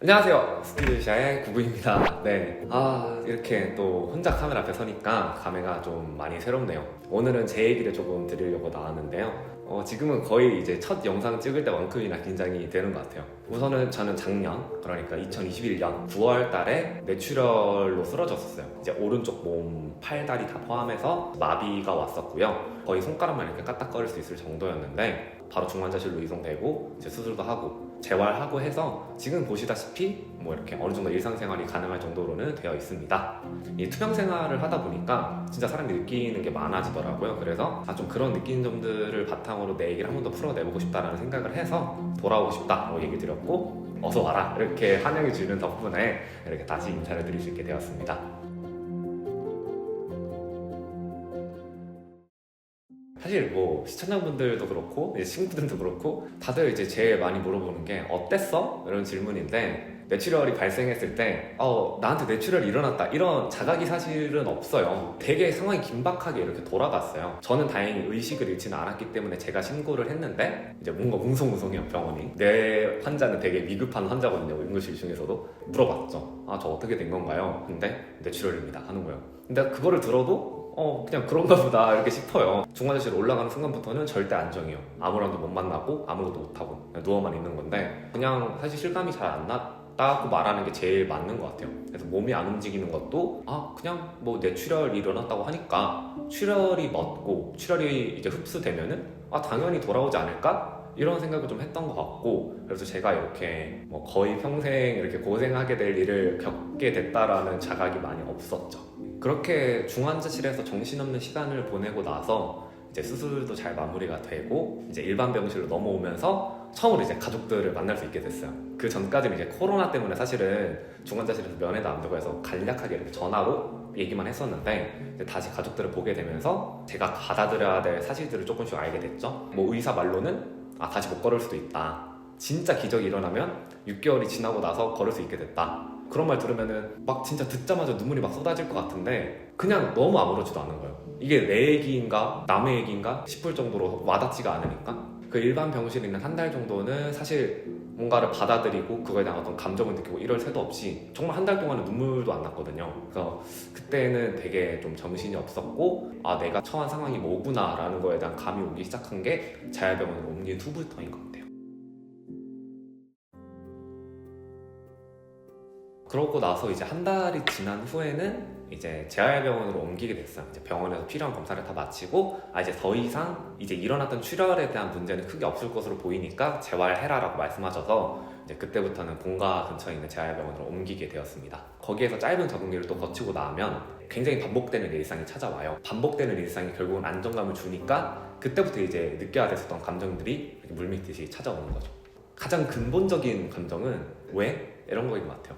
안녕하세요, 스튜디오샤의 구구입니다. 네, 이렇게 또 혼자 카메라 앞에 서니까 감회가 좀 많이 새롭네요. 오늘은 제 얘기를 조금 드리려고 나왔는데요. 지금은 거의 이제 첫 영상 찍을 때만큼이나 긴장이 되는 것 같아요. 우선은 저는 작년, 그러니까 2021년 9월 달에 뇌출혈로 쓰러졌었어요. 이제 오른쪽 몸, 팔, 다리 다 포함해서 마비가 왔었고요. 거의 손가락만 이렇게 까딱거릴 수 있을 정도였는데 바로 중환자실로 이송되고 이제 수술도 하고 재활하고 해서 지금 보시다시피 뭐 이렇게 어느 정도 일상생활이 가능할 정도로는 되어 있습니다. 이 투병 생활을 하다 보니까 진짜 사람들이 느끼는 게 많아지더라고요. 그래서 좀 그런 느끼는 점들을 바탕으로 내 얘기를 한 번 더 풀어내보고 싶다라는 생각을 해서 돌아오고 싶다고 얘기 드렸고, 어서 와라 이렇게 환영해 주는 덕분에 이렇게 다시 인사를 드릴 수 있게 되었습니다. 사실 뭐 시청자분들도 그렇고 이제 친구들도 그렇고 다들 이제 제일 많이 물어보는 게 어땠어? 이런 질문인데, 뇌출혈이 발생했을 때 나한테 뇌출혈이 일어났다 이런 자각이 사실은 없어요. 되게 상황이 긴박하게 이렇게 돌아갔어요. 저는 다행히 의식을 잃지는 않았기 때문에 제가 신고를 했는데 이제 뭔가 웅성웅성해요. 병원이 내 환자는 되게 미급한 환자거든요. 응급실 중에서도 물어봤죠. 저 어떻게 된 건가요? 근데 뇌출혈입니다 하는 거예요. 근데 그거를 들어도 그냥 그런가 보다 이렇게 싶어요. 중환자실 올라가는 순간부터는 절대 안정이에요. 아무랑도 못 만나고 아무것도 못하고 그냥 누워만 있는 건데, 그냥 사실 실감이 잘 안 났다고 말하는 게 제일 맞는 것 같아요. 그래서 몸이 안 움직이는 것도 그냥 뭐 뇌출혈이 일어났다고 하니까 출혈이 멎고 출혈이 이제 흡수되면은 당연히 돌아오지 않을까? 이런 생각을 좀 했던 것 같고, 그래서 제가 이렇게 뭐 거의 평생 이렇게 고생하게 될 일을 겪게 됐다라는 자각이 많이 없었죠. 그렇게 중환자실에서 정신없는 시간을 보내고 나서 이제 수술도 잘 마무리가 되고 이제 일반 병실로 넘어오면서 처음으로 이제 가족들을 만날 수 있게 됐어요. 그 전까지는 이제 코로나 때문에 사실은 중환자실에서 면회도 안 되고 해서 간략하게 이렇게 전화로 얘기만 했었는데, 이제 다시 가족들을 보게 되면서 제가 받아들여야 될 사실들을 조금씩 알게 됐죠. 뭐 의사 말로는 다시 못 걸을 수도 있다. 진짜 기적이 일어나면 6개월이 지나고 나서 걸을 수 있게 됐다. 그런 말 들으면은 막 진짜 듣자마자 눈물이 막 쏟아질 것 같은데 그냥 너무 아무렇지도 않은 거예요. 이게 내 얘기인가 남의 얘기인가 싶을 정도로 와닿지가 않으니까 그 일반 병실에 있는 한 달 정도는 사실 뭔가를 받아들이고 그거에 대한 어떤 감정을 느끼고 이럴 새도 없이 정말 한 달 동안은 눈물도 안 났거든요. 그래서 그때는 되게 좀 정신이 없었고 내가 처한 상황이 뭐구나 라는 거에 대한 감이 오기 시작한 게 재활병원으로 옮긴 후부터인 것 같아요. 그러고 나서 이제 한 달이 지난 후에는 이제 재활병원으로 옮기게 됐어요. 이제 병원에서 필요한 검사를 다 마치고 이제 더 이상 이제 일어났던 출혈에 대한 문제는 크게 없을 것으로 보이니까 재활해라라고 말씀하셔서 이제 그때부터는 본가 근처에 있는 재활병원으로 옮기게 되었습니다. 거기에서 짧은 적응기를 또 거치고 나면 굉장히 반복되는 일상이 찾아와요. 반복되는 일상이 결국은 안정감을 주니까 그때부터 이제 느껴야 됐었던 감정들이 물밀듯이 찾아오는 거죠. 가장 근본적인 감정은 왜? 이런 거인 것 같아요.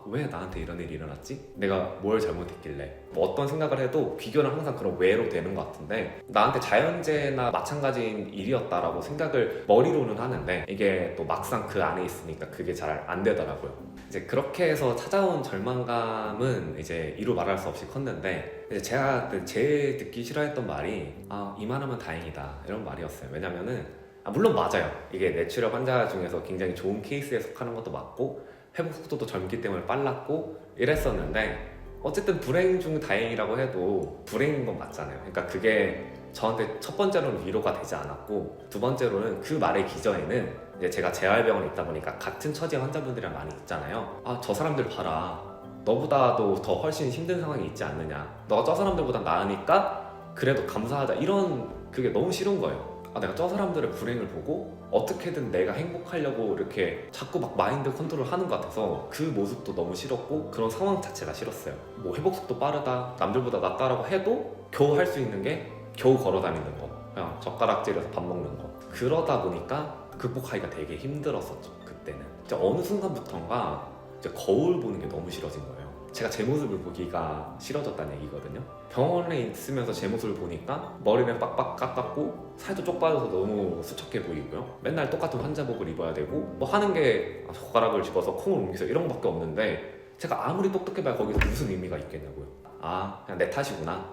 왜 나한테 이런 일이 일어났지? 내가 뭘 잘못했길래? 뭐 어떤 생각을 해도 귀결은 항상 그런 왜로 되는 것 같은데, 나한테 자연재해나 마찬가지인 일이었다라고 생각을 머리로는 하는데 이게 또 막상 그 안에 있으니까 그게 잘 안 되더라고요. 이제 그렇게 해서 찾아온 절망감은 이제 이루 말할 수 없이 컸는데, 이제 제가 제일 듣기 싫어했던 말이 이만하면 다행이다 이런 말이었어요. 왜냐면은 물론 맞아요. 이게 뇌출혈 환자 중에서 굉장히 좋은 케이스에 속하는 것도 맞고 회복 속도도 젊기 때문에 빨랐고 이랬었는데, 어쨌든 불행 중 다행이라고 해도 불행인 건 맞잖아요. 그러니까 그게 저한테 첫 번째로는 위로가 되지 않았고, 두 번째로는 그 말의 기저에는 이제 제가 재활병원에 있다 보니까 같은 처지의 환자분들이랑 많이 있잖아요. 저 사람들 봐라, 너보다도 더 훨씬 힘든 상황이 있지 않느냐, 너가 저 사람들보다 나으니까 그래도 감사하자, 이런 그게 너무 싫은 거예요. 내가 저 사람들의 불행을 보고 어떻게든 내가 행복하려고 이렇게 자꾸 막 마인드 컨트롤 하는 것 같아서 그 모습도 너무 싫었고 그런 상황 자체가 싫었어요. 뭐 회복 속도 빠르다, 남들보다 낫다라고 해도 겨우 할 수 있는 게 겨우 걸어 다니는 거, 그냥 젓가락질해서 밥 먹는 거. 그러다 보니까 극복하기가 되게 힘들었었죠. 그때는 이제 어느 순간부터인가 이제 거울 보는 게 너무 싫어진 거예요. 제가 제 모습을 보기가 싫어졌다는 얘기거든요. 병원에 있으면서 제 모습을 보니까 머리는 빡빡 깎았고 살도 쪽 빠져서 너무 수척해 보이고요. 맨날 똑같은 환자복을 입어야 되고 뭐 하는 게 젓가락을 집어서 콩을 옮기세요 이런 거밖에 없는데, 제가 아무리 똑똑해봐야 거기서 무슨 의미가 있겠냐고요. 그냥 내 탓이구나,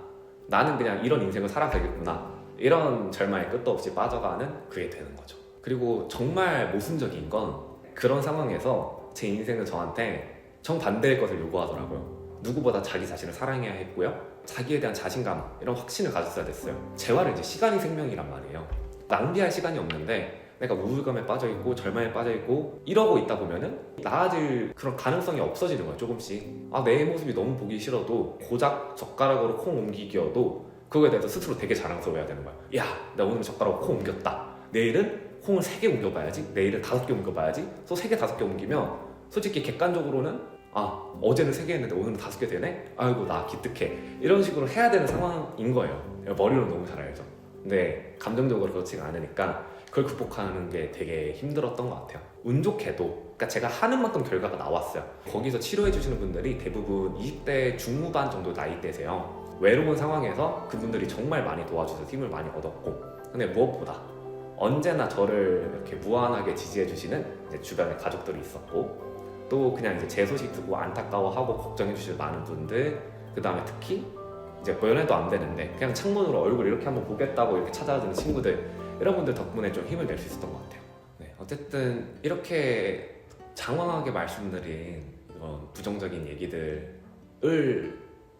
나는 그냥 이런 인생을 살아가겠구나, 이런 절망에 끝도 없이 빠져가는 그게 되는 거죠. 그리고 정말 모순적인 건 그런 상황에서 제 인생은 저한테 정반대의 것을 요구하더라고요. 누구보다 자기 자신을 사랑해야 했고요. 자기에 대한 자신감, 이런 확신을 가졌어야 됐어요. 재활은 이제 시간이 생명이란 말이에요. 낭비할 시간이 없는데 내가 우울감에 빠져있고 절망에 빠져있고 이러고 있다 보면은 나아질 그런 가능성이 없어지는 거예요. 조금씩. 내 모습이 너무 보기 싫어도 고작 젓가락으로 콩 옮기기여도 그거에 대해서 스스로 되게 자랑스러워야 되는 거야. 야, 나 오늘 젓가락으로 콩 옮겼다. 내일은 콩을 3개 옮겨봐야지. 내일은 5개 옮겨봐야지. 또 3개, 5개 옮기면 솔직히 객관적으로는 어제는 3개 했는데 오늘은 5개 되네? 아이고 나 기특해. 이런 식으로 해야 되는 상황인 거예요. 머리로는 너무 잘 알죠. 근데 감정적으로 그렇지가 않으니까 그걸 극복하는 게 되게 힘들었던 것 같아요. 운 좋게도 그러니까 제가 하는 만큼 결과가 나왔어요. 거기서 치료해 주시는 분들이 대부분 20대 중후반 정도 나이대세요. 외로운 상황에서 그분들이 정말 많이 도와주셔서 힘을 많이 얻었고, 근데 무엇보다 언제나 저를 이렇게 무한하게 지지해 주시는 이제 주변에 가족들이 있었고, 또 그냥 이제 제 소식 듣고 안타까워하고 걱정해 주실 많은 분들, 그 다음에 특히 이제 연애도 안 되는데 그냥 창문으로 얼굴 이렇게 한번 보겠다고 이렇게 찾아주는 친구들, 이런 분들 덕분에 좀 힘을 낼 수 있었던 것 같아요. 네, 어쨌든 이렇게 장황하게 말씀드린 이런 부정적인 얘기들을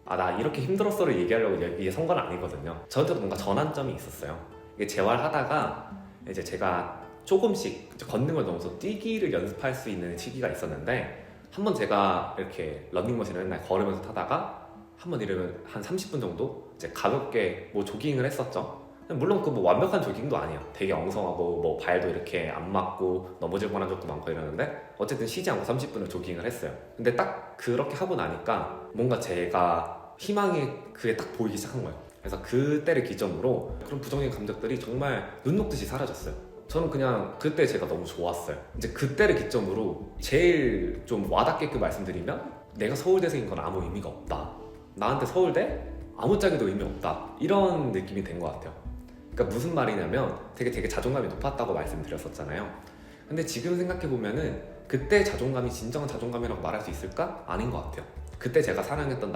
나 이렇게 힘들었어를 얘기하려고 이게 선 건 아니거든요. 저한테도 뭔가 전환점이 있었어요. 이게 재활하다가 이제 제가 조금씩 걷는 걸 넘어서 뛰기를 연습할 수 있는 시기가 있었는데, 한번 제가 이렇게 런닝머신을 맨날 걸으면서 타다가 한번 이러면 한 30분 정도 이제 가볍게 뭐 조깅을 했었죠. 물론 그 뭐 완벽한 조깅도 아니에요. 되게 엉성하고 뭐 발도 이렇게 안 맞고 넘어질 뻔한 적도 많고 이러는데 어쨌든 쉬지 않고 30분을 조깅을 했어요. 근데 딱 그렇게 하고 나니까 뭔가 제가 희망이 그게 딱 보이기 시작한 거예요. 그래서 그때를 기점으로 그런 부정적인 감정들이 정말 눈 녹듯이 사라졌어요. 저는 그냥 그때 제가 너무 좋았어요. 이제 그때를 기점으로 제일 좀 와닿게끔 말씀드리면, 내가 서울대생인 건 아무 의미가 없다. 나한테 서울대 아무짝에도 의미 없다. 이런 느낌이 된 것 같아요. 그러니까 무슨 말이냐면 되게 자존감이 높았다고 말씀드렸었잖아요. 근데 지금 생각해보면은 그때 자존감이 진정한 자존감이라고 말할 수 있을까? 아닌 것 같아요. 그때 제가 사랑했던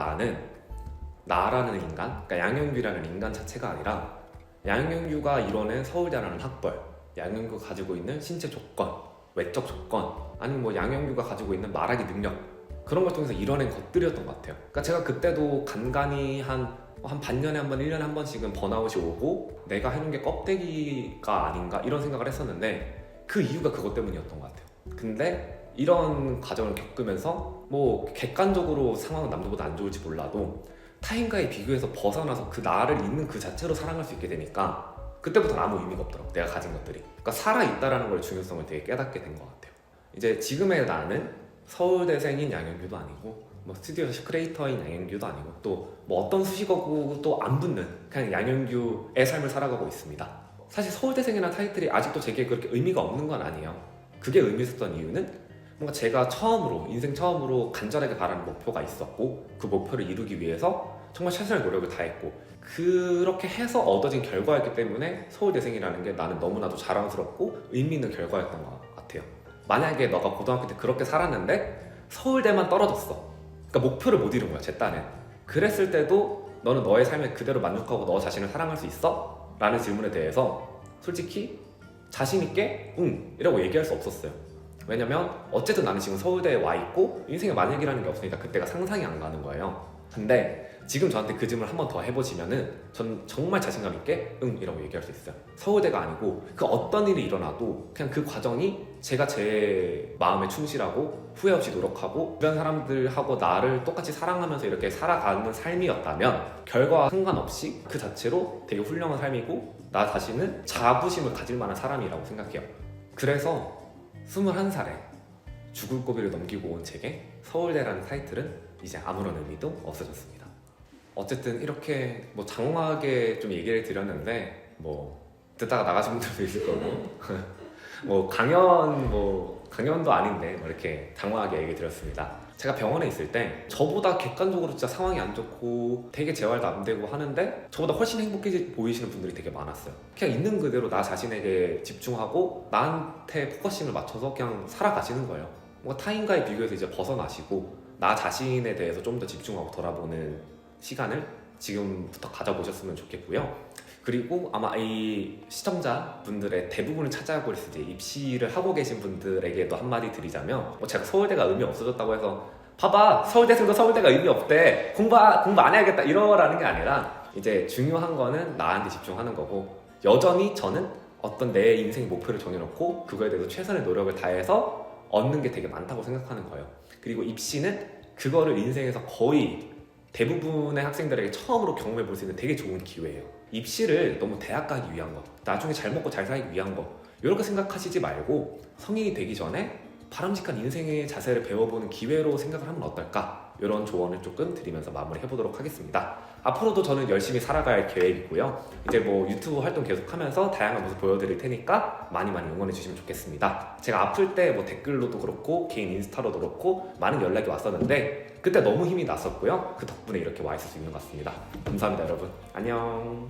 나라는 인간, 그러니까 양현규라는 인간 자체가 아니라 양현규가 이뤄낸 서울대라는 학벌, 양현규가 가지고 있는 신체 조건, 외적 조건, 아니면 뭐 양현규가 가지고 있는 말하기 능력, 그런 걸 통해서 이뤄낸 것들이었던 것 같아요. 그러니까 제가 그때도 간간히 한 반년에 한 번, 1년에 한 번씩은 번아웃이 오고 내가 해놓은 게 껍데기가 아닌가 이런 생각을 했었는데, 그 이유가 그것 때문이었던 것 같아요. 근데 이런 과정을 겪으면서 뭐 객관적으로 상황은 남들보다 안 좋을지 몰라도 타인과의 비교에서 벗어나서 그 나를 있는 그 자체로 사랑할 수 있게 되니까 그때부터는 아무 의미가 없더라고, 내가 가진 것들이. 그러니까 살아있다라는 걸 중요성을 되게 깨닫게 된 것 같아요. 이제 지금의 나는 서울대생인 양현규도 아니고 뭐 스튜디오 크리에이터인 양현규도 아니고 또 뭐 어떤 수식어구도 안 붙는 그냥 양현규의 삶을 살아가고 있습니다. 사실 서울대생이라는 타이틀이 아직도 제게 그렇게 의미가 없는 건 아니에요. 그게 의미 있었던 이유는 뭔가 제가 인생 처음으로 간절하게 바라는 목표가 있었고, 그 목표를 이루기 위해서 정말 최선의 노력을 다했고, 그렇게 해서 얻어진 결과였기 때문에 서울대생이라는 게 나는 너무나도 자랑스럽고 의미 있는 결과였던 것 같아요. 만약에 너가 고등학교 때 그렇게 살았는데 서울대만 떨어졌어. 그러니까 목표를 못 이룬 거야, 제 딴엔. 그랬을 때도 너는 너의 삶에 그대로 만족하고 너 자신을 사랑할 수 있어? 라는 질문에 대해서 솔직히 자신 있게 응 이라고 얘기할 수 없었어요. 왜냐면 어쨌든 나는 지금 서울대에 와 있고 인생에 만약이라는 게 없으니까 그때가 상상이 안 가는 거예요. 근데 지금 저한테 그 질문을 한 번 더 해보시면은 전 정말 자신감 있게 응 이라고 얘기할 수 있어요. 서울대가 아니고 그 어떤 일이 일어나도 그냥 그 과정이 제가 제 마음에 충실하고 후회 없이 노력하고 주변 사람들하고 나를 똑같이 사랑하면서 이렇게 살아가는 삶이었다면 결과와 상관없이 그 자체로 되게 훌륭한 삶이고 나 자신은 자부심을 가질 만한 사람이라고 생각해요. 그래서 21살에 죽을 고비를 넘기고 온 제게 서울대라는 타이틀은 이제 아무런 의미도 없어졌습니다. 어쨌든 이렇게 뭐 장황하게 좀 얘기를 드렸는데 뭐 듣다가 나가신 분들도 있을 거고 뭐 강연도 아닌데 뭐 이렇게 장황하게 얘기 드렸습니다. 제가 병원에 있을 때 저보다 객관적으로 진짜 상황이 안 좋고 되게 재활도 안 되고 하는데 저보다 훨씬 행복해 보이시는 분들이 되게 많았어요. 그냥 있는 그대로 나 자신에게 집중하고 나한테 포커싱을 맞춰서 그냥 살아가시는 거예요. 뭔가 타인과의 비교에서 이제 벗어나시고 나 자신에 대해서 좀 더 집중하고 돌아보는 시간을 지금부터 가져보셨으면 좋겠고요. 그리고 아마 이 시청자분들의 대부분을 차지하고 있을 때 입시를 하고 계신 분들에게도 한마디 드리자면 제가 서울대가 의미 없어졌다고 해서 봐봐 서울대생도 서울대가 의미 없대 공부 안 해야겠다 이러라는 게 아니라 이제 중요한 거는 나한테 집중하는 거고 여전히 저는 어떤 내 인생 목표를 정해놓고 그거에 대해서 최선의 노력을 다해서 얻는 게 되게 많다고 생각하는 거예요. 그리고 입시는 그거를 인생에서 거의 대부분의 학생들에게 처음으로 경험해 볼 수 있는 되게 좋은 기회예요. 입시를 너무 대학 가기 위한 거, 나중에 잘 먹고 잘 살기 위한 거 이렇게 생각하시지 말고 성인이 되기 전에 바람직한 인생의 자세를 배워보는 기회로 생각을 하면 어떨까? 이런 조언을 조금 드리면서 마무리해보도록 하겠습니다. 앞으로도 저는 열심히 살아갈 계획이고요. 이제 뭐 유튜브 활동 계속하면서 다양한 모습 보여드릴 테니까 많이 응원해주시면 좋겠습니다. 제가 아플 때 뭐 댓글로도 그렇고 개인 인스타로도 그렇고 많은 연락이 왔었는데 그때 너무 힘이 났었고요. 그 덕분에 이렇게 와 있을 수 있는 것 같습니다. 감사합니다, 여러분. 안녕.